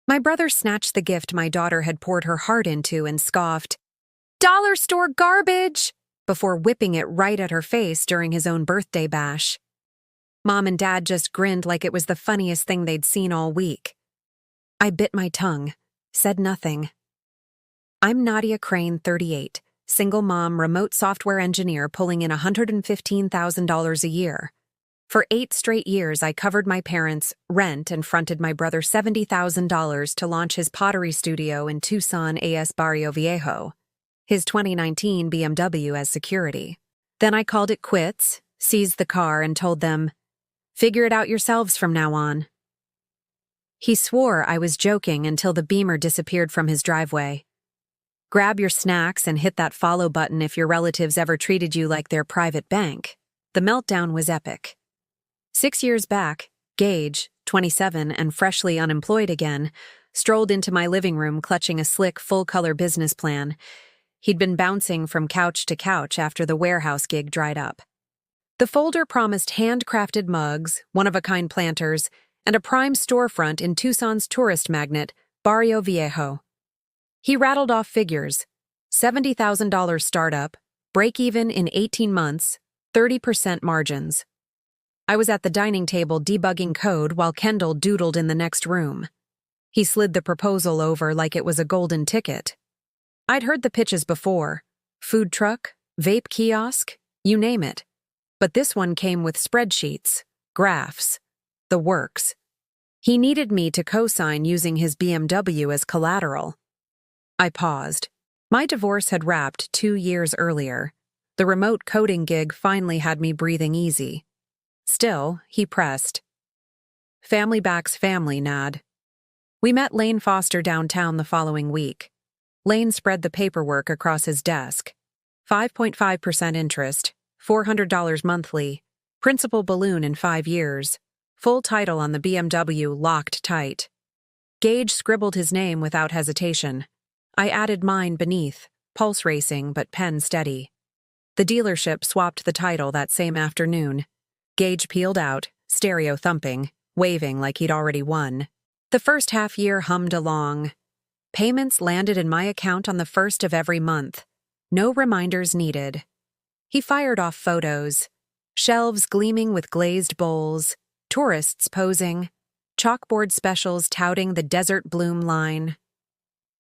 My brother snatched the gift my daughter had poured her heart into and scoffed, "Dollar store garbage!" before whipping it right at her face during his own birthday bash. Mom and Dad just grinned like it was the funniest thing they'd seen all week. I bit my tongue, said nothing. I'm Nadia Crane, 38, single mom, remote software engineer pulling in $115,000 a year. For 8 straight years, I covered my parents' rent and fronted my brother $70,000 to launch his pottery studio in Tucson, AS Barrio Viejo, his 2019 BMW as security. Then I called it quits, seized the car, and told them, "Figure it out yourselves from now on." He swore I was joking until the Beamer disappeared from his driveway. Grab your snacks and hit that follow button if your relatives ever treated you like their private bank. The meltdown was epic. 6 years back, Gage, 27 and freshly unemployed again, strolled into my living room clutching a slick, full-color business plan. He'd been bouncing from couch to couch after the warehouse gig dried up. The folder promised handcrafted mugs, one-of-a-kind planters, and a prime storefront in Tucson's tourist magnet, Barrio Viejo. He rattled off figures: $70,000 startup, break-even in 18 months, 30% margins. I was at the dining table debugging code while Kendall doodled in the next room. He slid the proposal over like it was a golden ticket. I'd heard the pitches before: food truck, vape kiosk, you name it. But this one came with spreadsheets, graphs, the works. He needed me to co-sign using his BMW as collateral. I paused. My divorce had wrapped 2 years earlier. The remote coding gig finally had me breathing easy. Still, he pressed. Family backs family, Nad. We met Lane Foster downtown the following week. Lane spread the paperwork across his desk. 5.5% interest, $400 monthly, principal balloon in 5 years, full title on the BMW locked tight. Gage scribbled his name without hesitation. I added mine beneath, pulse racing but pen steady. The dealership swapped the title that same afternoon. Gage peeled out, stereo thumping, waving like he'd already won. The first half year hummed along. Payments landed in my account on the 1st of every month. No reminders needed. He fired off photos. Shelves gleaming with glazed bowls, tourists posing, chalkboard specials touting the Desert Bloom line.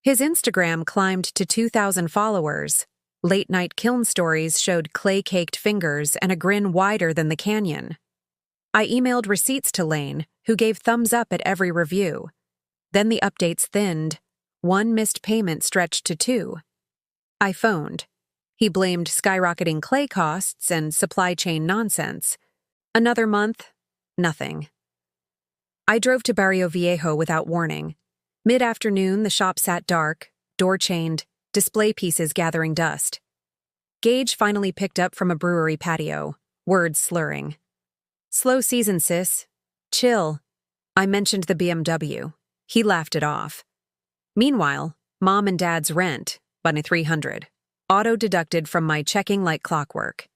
His Instagram climbed to 2,000 followers. Late-night kiln stories showed clay-caked fingers and a grin wider than the canyon. I emailed receipts to Lane, who gave thumbs up at every review. Then the updates thinned. 1 missed payment stretched to 2. I phoned. He blamed skyrocketing clay costs and supply chain nonsense. Another month, nothing. I drove to Barrio Viejo without warning. Mid-afternoon, the shop sat dark, door chained, display pieces gathering dust. Gage finally picked up from a brewery patio, words slurring. "Slow season, sis. Chill." I mentioned the BMW. He laughed it off. Meanwhile, Mom and Dad's rent, bunny $300, auto-deducted from my checking like clockwork.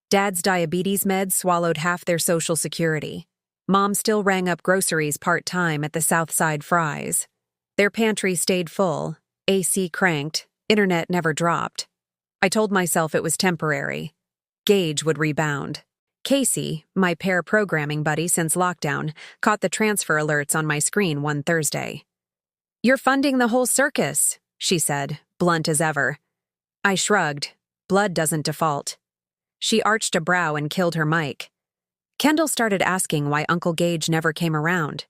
Dad's diabetes meds swallowed half their Social Security. Mom still rang up groceries part-time at the Southside Fries. Their pantry stayed full, AC cranked, internet never dropped. I told myself it was temporary. Gage would rebound. Casey, my pair programming buddy since lockdown, caught the transfer alerts on my screen one Thursday. "You're funding the whole circus," she said, blunt as ever. I shrugged. Blood doesn't default. She arched a brow and killed her mic. Kendall started asking why Uncle Gage never came around.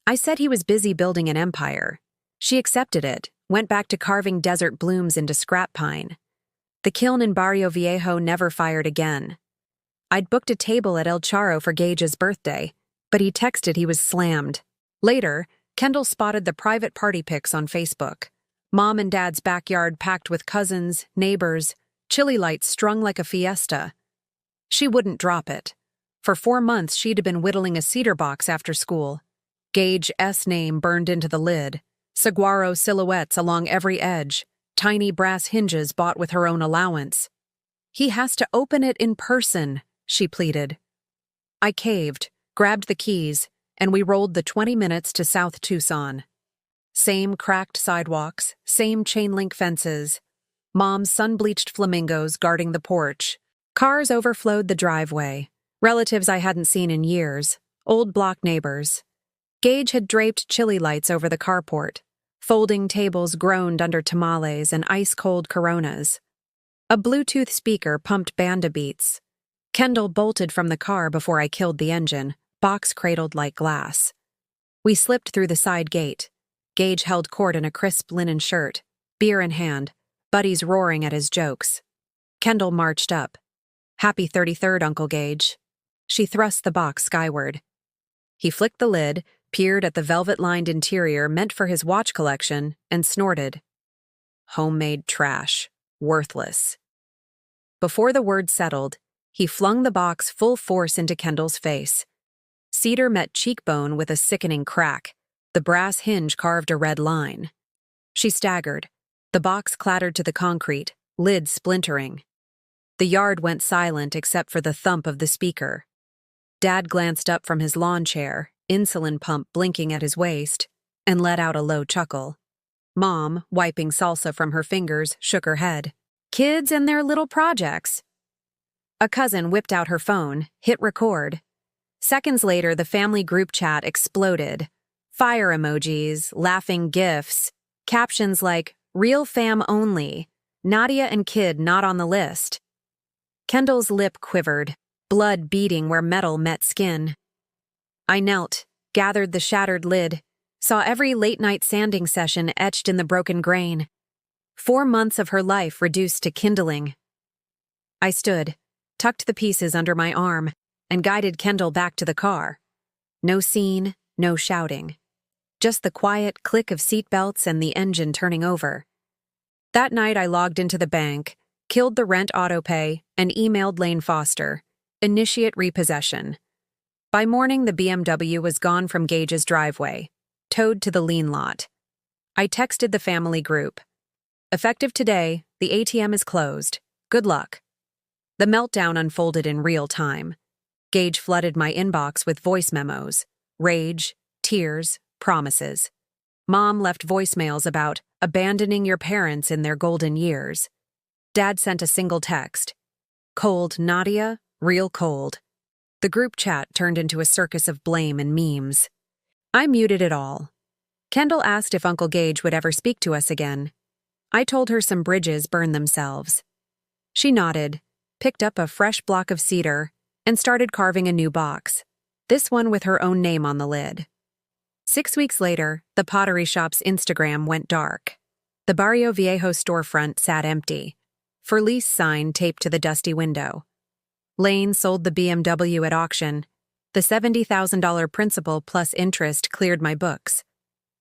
I said he was busy building an empire. She accepted it, went back to carving desert blooms into scrap pine. The kiln in Barrio Viejo never fired again. I'd booked a table at El Charro for Gage's birthday, but he texted he was slammed. Later, Kendall spotted the private party pics on Facebook. Mom and Dad's backyard packed with cousins, neighbors, chili lights strung like a fiesta. She wouldn't drop it. For 4 months, she'd been whittling a cedar box after school. Gage's name burned into the lid. Saguaro silhouettes along every edge, tiny brass hinges bought with her own allowance. "He has to open it in person," she pleaded. I caved, grabbed the keys, and we rolled the 20 minutes to South Tucson. Same cracked sidewalks, same chain-link fences. Mom's sun-bleached flamingos guarding the porch. Cars overflowed the driveway. Relatives I hadn't seen in years. Old block neighbors. Gage had draped chili lights over the carport. Folding tables groaned under tamales and ice-cold Coronas. A Bluetooth speaker pumped banda beats. Kendall bolted from the car before I killed the engine, box cradled like glass. We slipped through the side gate. Gage held court in a crisp linen shirt, beer in hand, buddies roaring at his jokes. Kendall marched up. "Happy 33rd, Uncle Gage." She thrust the box skyward. He flicked the lid, peered at the velvet-lined interior meant for his watch collection, and snorted. Homemade trash. Worthless. Before the word settled, he flung the box full force into Kendall's face. Cedar met cheekbone with a sickening crack. The brass hinge carved a red line. She staggered. The box clattered to the concrete, lid splintering. The yard went silent except for the thump of the speaker. Dad glanced up from his lawn chair, insulin pump blinking at his waist, and let out a low chuckle. Mom, wiping salsa from her fingers, shook her head. Kids and their little projects. A cousin whipped out her phone, hit record. Seconds later, the family group chat exploded. Fire emojis, laughing gifs, captions like, "Real fam only, Nadia and kid not on the list." Kendall's lip quivered, blood beating where metal met skin. I knelt, gathered the shattered lid, saw every late-night sanding session etched in the broken grain. 4 months of her life reduced to kindling. I stood, tucked the pieces under my arm, and guided Kendall back to the car. No scene, no shouting. Just the quiet click of seatbelts and the engine turning over. That night I logged into the bank, killed the rent autopay, and emailed Lane Foster. Initiate repossession. By morning, the BMW was gone from Gage's driveway, towed to the lien lot. I texted the family group. Effective today, the ATM is closed. Good luck. The meltdown unfolded in real time. Gage flooded my inbox with voice memos. Rage, tears, promises. Mom left voicemails about abandoning your parents in their golden years. Dad sent a single text. Cold Nadia, real cold. The group chat turned into a circus of blame and memes. I muted it all. Kendall asked if Uncle Gage would ever speak to us again. I told her some bridges burned themselves. She nodded, picked up a fresh block of cedar, and started carving a new box, this one with her own name on the lid. 6 weeks later, the pottery shop's Instagram went dark. The Barrio Viejo storefront sat empty, for lease sign taped to the dusty window. Lane sold the BMW at auction. The $70,000 principal plus interest cleared my books.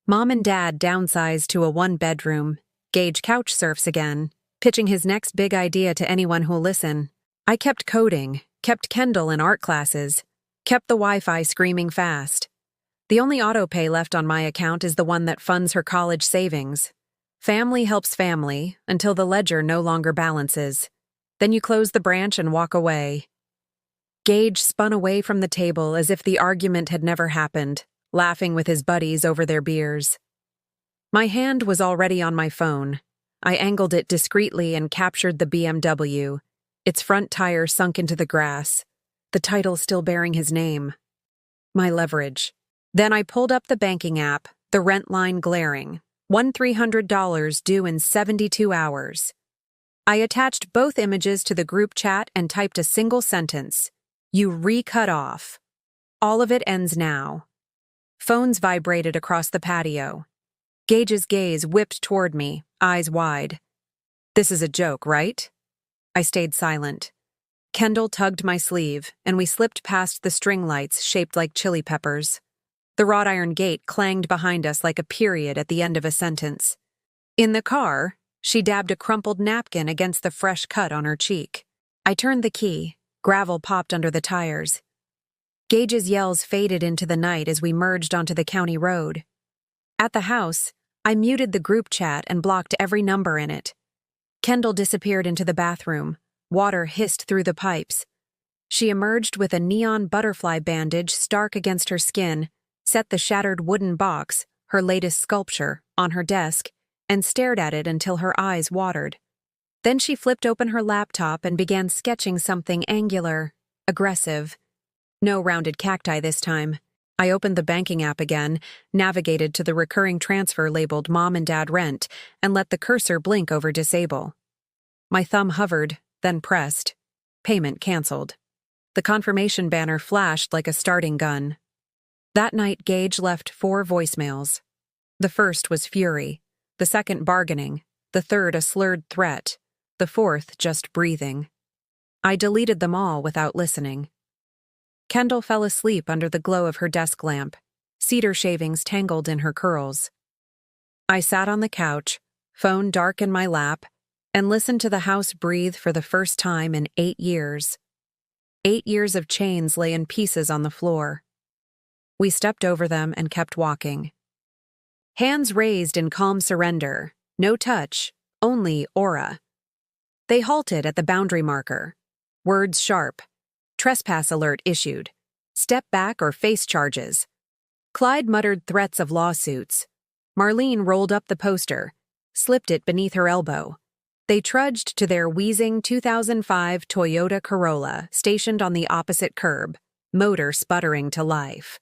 Mom and Dad downsized to a 1-bedroom. Gage couch surfs again, pitching his next big idea to anyone who'll listen. I kept coding, kept Kendall in art classes, kept the Wi-Fi screaming fast. The only autopay left on my account is the one that funds her college savings. Family helps family until the ledger no longer balances. Then you close the branch and walk away. Gage spun away from the table as if the argument had never happened, laughing with his buddies over their beers. My hand was already on my phone. I angled it discreetly and captured the BMW, its front tire sunk into the grass, the title still bearing his name. My leverage. Then I pulled up the banking app, the rent line glaring. $1,300 due in 72 hours. I attached both images to the group chat and typed a single sentence. You re-cut off. All of it ends now. Phones vibrated across the patio. Gage's gaze whipped toward me, eyes wide. This is a joke, right? I stayed silent. Kendall tugged my sleeve, and we slipped past the string lights shaped like chili peppers. The wrought iron gate clanged behind us like a period at the end of a sentence. In the car, she dabbed a crumpled napkin against the fresh cut on her cheek. I turned the key. Gravel popped under the tires. Gage's yells faded into the night as we merged onto the county road. At the house, I muted the group chat and blocked every number in it. Kendall disappeared into the bathroom. Water hissed through the pipes. She emerged with a neon butterfly bandage stark against her skin, set the shattered wooden box, her latest sculpture, on her desk and stared at it until her eyes watered. Then she flipped open her laptop and began sketching something angular, aggressive. No rounded cacti this time. I opened the banking app again, navigated to the recurring transfer labeled Mom and Dad Rent, and let the cursor blink over Disable. My thumb hovered, then pressed. Payment canceled. The confirmation banner flashed like a starting gun. That night, Gage left 4 voicemails. The first was fury, the second bargaining, the third a slurred threat, the fourth just breathing. I deleted them all without listening. Kendall fell asleep under the glow of her desk lamp, cedar shavings tangled in her curls. I sat on the couch, phone dark in my lap, and listened to the house breathe for the first time in 8 years. 8 years of chains lay in pieces on the floor. We stepped over them and kept walking. Hands raised in calm surrender, no touch, only aura. They halted at the boundary marker. Words sharp. Trespass alert issued. Step back or face charges. Clyde muttered threats of lawsuits. Marlene rolled up the poster, slipped it beneath her elbow. They trudged to their wheezing 2005 Toyota Corolla stationed on the opposite curb, motor sputtering to life.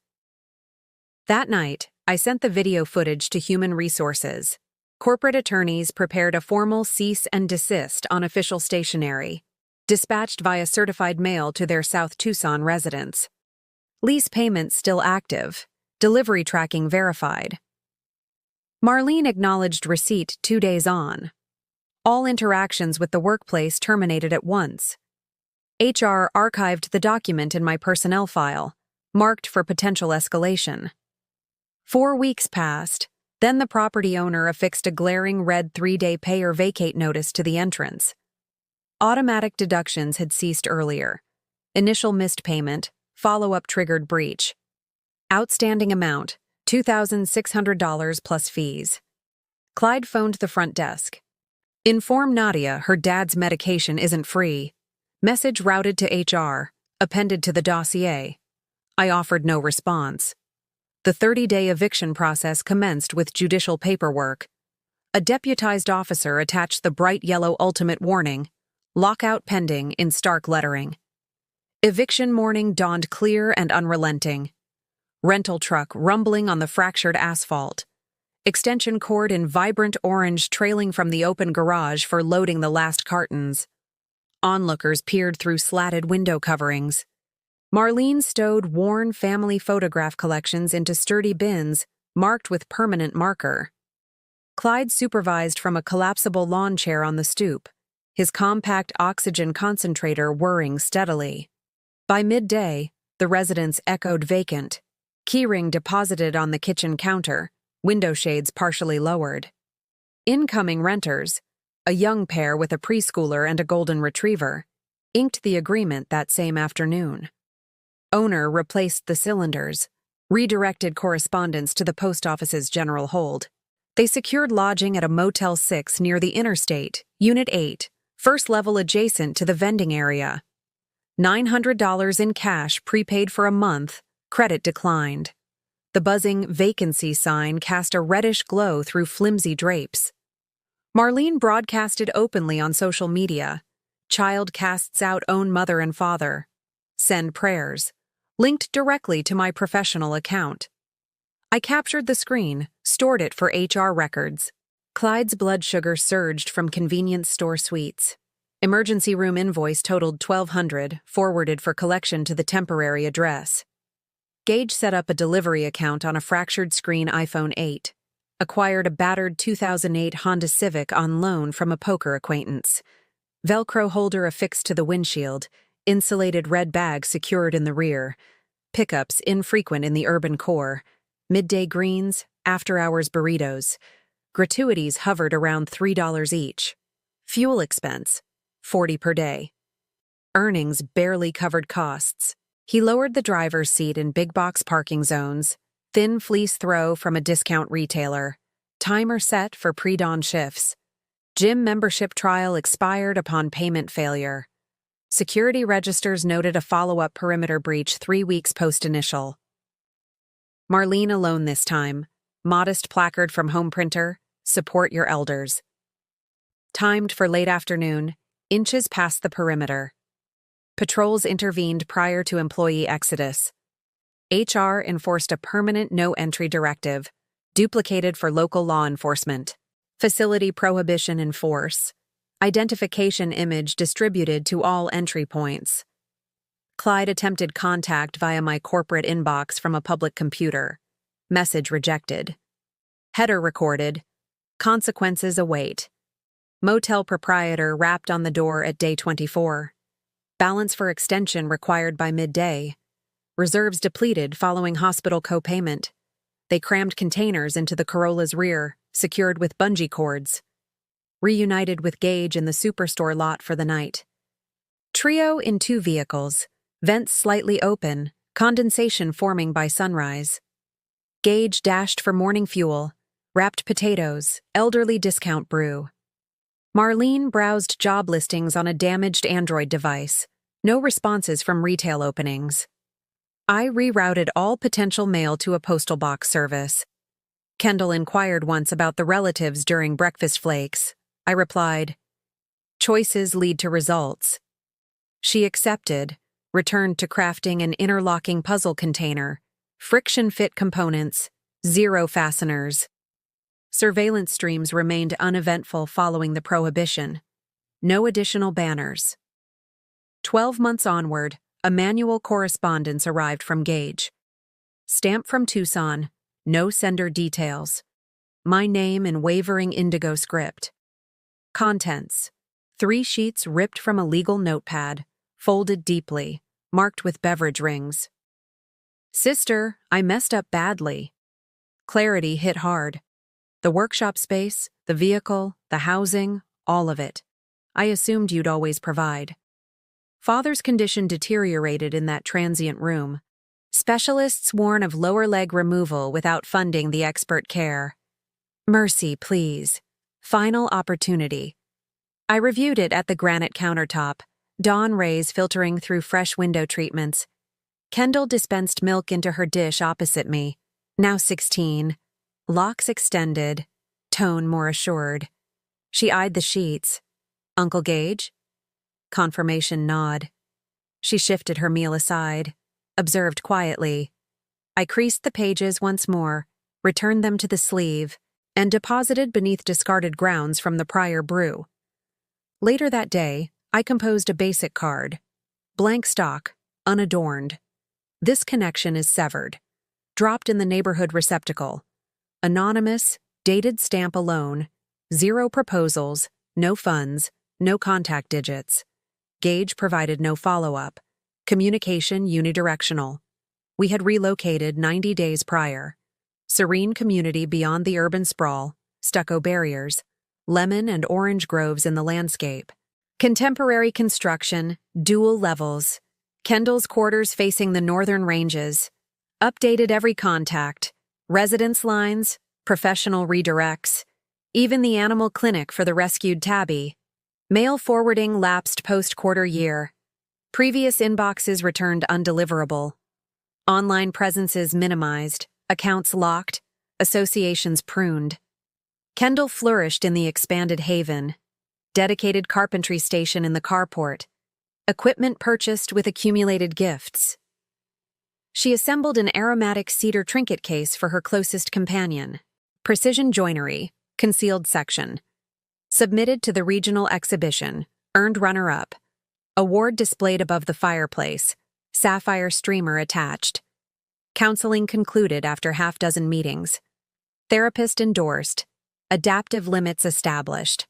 That night, I sent the video footage to Human Resources. Corporate attorneys prepared a formal cease and desist on official stationery, dispatched via certified mail to their South Tucson residence. Lease payments still active, delivery tracking verified. Marlene acknowledged receipt 2 days on. All interactions with the workplace terminated at once. HR archived the document in my personnel file, marked for potential escalation. 4 weeks passed, then the property owner affixed a glaring red 3-day pay or vacate notice to the entrance. Automatic deductions had ceased earlier. Initial missed payment, follow-up triggered breach. Outstanding amount, $2,600 plus fees. Clyde phoned the front desk. Inform Nadia her dad's medication isn't free. Message routed to HR, appended to the dossier. I offered no response. The 30-day eviction process commenced with judicial paperwork. A deputized officer attached the bright yellow ultimate warning, lockout pending, in stark lettering. Eviction morning dawned clear and unrelenting. Rental truck rumbling on the fractured asphalt. Extension cord in vibrant orange trailing from the open garage for loading the last cartons. Onlookers peered through slatted window coverings. Marlene stowed worn family photograph collections into sturdy bins marked with permanent marker. Clyde supervised from a collapsible lawn chair on the stoop, his compact oxygen concentrator whirring steadily. By midday, the residence echoed vacant, keyring deposited on the kitchen counter, window shades partially lowered. Incoming renters, a young pair with a preschooler and a golden retriever, inked the agreement that same afternoon. Owner replaced the cylinders, redirected correspondence to the post office's general hold. They secured lodging at a Motel 6 near the interstate, Unit 8, first level adjacent to the vending area. $900 in cash prepaid for a month, credit declined. The buzzing vacancy sign cast a reddish glow through flimsy drapes. Marlene broadcasted openly on social media. Child casts out own mother and father. Send prayers. Linked directly to my professional account. I captured the screen, stored it for HR records. Clyde's blood sugar surged from convenience store sweets. Emergency room invoice totaled $1,200, forwarded for collection to the temporary address. Gage set up a delivery account on a fractured screen iPhone 8. Acquired a battered 2008 Honda Civic on loan from a poker acquaintance. Velcro holder affixed to the windshield. Insulated red bag secured in the rear. Pickups infrequent in the urban core. Midday greens, after-hours burritos. Gratuities hovered around $3 each. Fuel expense, $40 per day. Earnings barely covered costs. He lowered the driver's seat in big-box parking zones. Thin fleece throw from a discount retailer. Timer set for pre-dawn shifts. Gym membership trial expired upon payment failure. Security registers noted a follow-up perimeter breach 3 weeks post-initial. Marlene alone this time. Modest placard from home printer, support your elders. Timed for late afternoon, inches past the perimeter. Patrols intervened prior to employee exodus. HR enforced a permanent no-entry directive, duplicated for local law enforcement. Facility prohibition in force. Identification image distributed to all entry points. Clyde attempted contact via my corporate inbox from a public computer. Message rejected. Header recorded. Consequences await. Motel proprietor rapped on the door at day 24. Balance for extension required by midday. Reserves depleted following hospital co-payment. They crammed containers into the Corolla's rear, secured with bungee cords. Reunited with Gage in the superstore lot for the night. Trio in 2 vehicles. Vents slightly open, condensation forming by sunrise. Gage dashed for morning fuel, wrapped potatoes, elderly discount brew. Marlene browsed job listings on a damaged Android device. No responses from retail openings. I rerouted all potential mail to a postal box service. Kendall inquired once about the relatives during breakfast flakes. I replied, "Choices lead to results." She accepted, returned to crafting an interlocking puzzle container, friction-fit components, 0 fasteners. Surveillance streams remained uneventful following the prohibition. No additional banners. 12 months onward, a manual correspondence arrived from Gage. Stamp from Tucson, no sender details. My name in wavering indigo script. Contents: 3 sheets ripped from a legal notepad, folded deeply, marked with beverage rings. Sister, I messed up badly. Clarity hit hard. The workshop space, the vehicle, the housing, all of it. I assumed you'd always provide. Father's condition deteriorated in that transient room. Specialists warn of lower leg removal without funding the expert care. Mercy, please. Final opportunity. I reviewed it at the granite countertop, dawn rays filtering through fresh window treatments. Kendall dispensed milk into her dish opposite me, now 16. Locks extended, tone more assured. She eyed the sheets. Uncle Gage? Confirmation nod. She shifted her meal aside, observed quietly. I creased the pages once more, returned them to the sleeve, and deposited beneath discarded grounds from the prior brew. Later that day, I composed a basic card. Blank stock, unadorned. This connection is severed. Dropped in the neighborhood receptacle. Anonymous, dated stamp alone. 0 proposals, no funds, no contact digits. Gage provided no follow-up. Communication unidirectional. We had relocated 90 days prior. Serene community beyond the urban sprawl, stucco barriers, lemon and orange groves in the landscape. Contemporary construction, dual levels. Kendall's quarters facing the northern ranges. Updated every contact. Residence lines, professional redirects. Even the animal clinic for the rescued tabby. Mail forwarding lapsed post-quarter year. Previous inboxes returned undeliverable. Online presences minimized, accounts locked, associations pruned. Kendall flourished in the expanded haven. Dedicated carpentry station in the carport. Equipment purchased with accumulated gifts. She assembled an aromatic cedar trinket case for her closest companion. Precision joinery, concealed section. Submitted to the regional exhibition, earned runner-up. Award displayed above the fireplace, sapphire streamer attached. Counseling concluded after half-dozen meetings. Therapist endorsed. Adaptive limits established.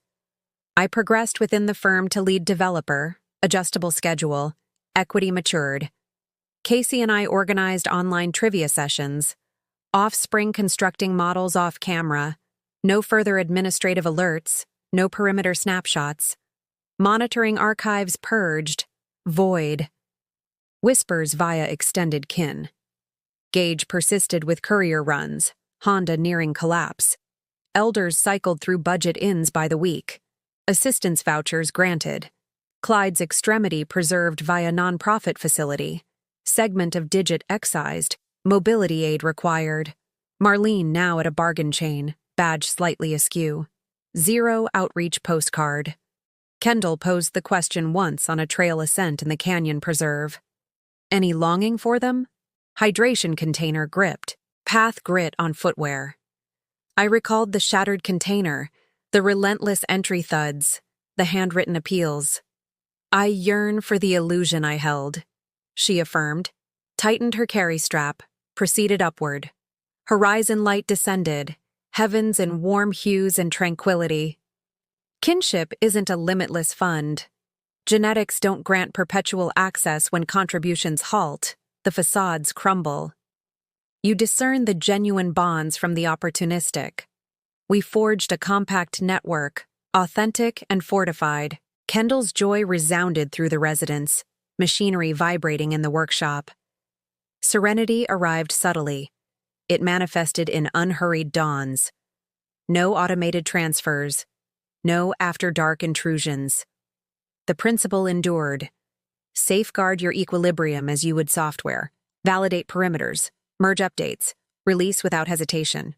I progressed within the firm to lead developer, adjustable schedule, equity matured. Casey and I organized online trivia sessions. Offspring constructing models off camera. No further administrative alerts. No perimeter snapshots. Monitoring archives purged. Void. Whispers via extended kin. Gage persisted with courier runs. Honda nearing collapse. Elders cycled through budget ins by the week. Assistance vouchers granted. Clyde's extremity preserved via nonprofit facility. Segment of digit excised. Mobility aid required. Marlene now at a bargain chain, badge slightly askew. 0 outreach postcard. Kendall posed the question once on a trail ascent in the canyon preserve. Any longing for them? Hydration container gripped, path grit on footwear. I recalled the shattered container, the relentless entry thuds, the handwritten appeals. I yearn for the illusion I held, she affirmed, tightened her carry strap, proceeded upward. Horizon light descended, heavens in warm hues and tranquility. Kinship isn't a limitless fund. Genetics don't grant perpetual access when contributions halt, the facades crumble. You discern the genuine bonds from the opportunistic. We forged a compact network, authentic and fortified. Kendall's joy resounded through the residence, machinery vibrating in the workshop. Serenity arrived subtly. It manifested in unhurried dawns. No automated transfers. No after-dark intrusions. The principle endured. Safeguard your equilibrium as you would software. Validate perimeters. Merge updates. Release without hesitation.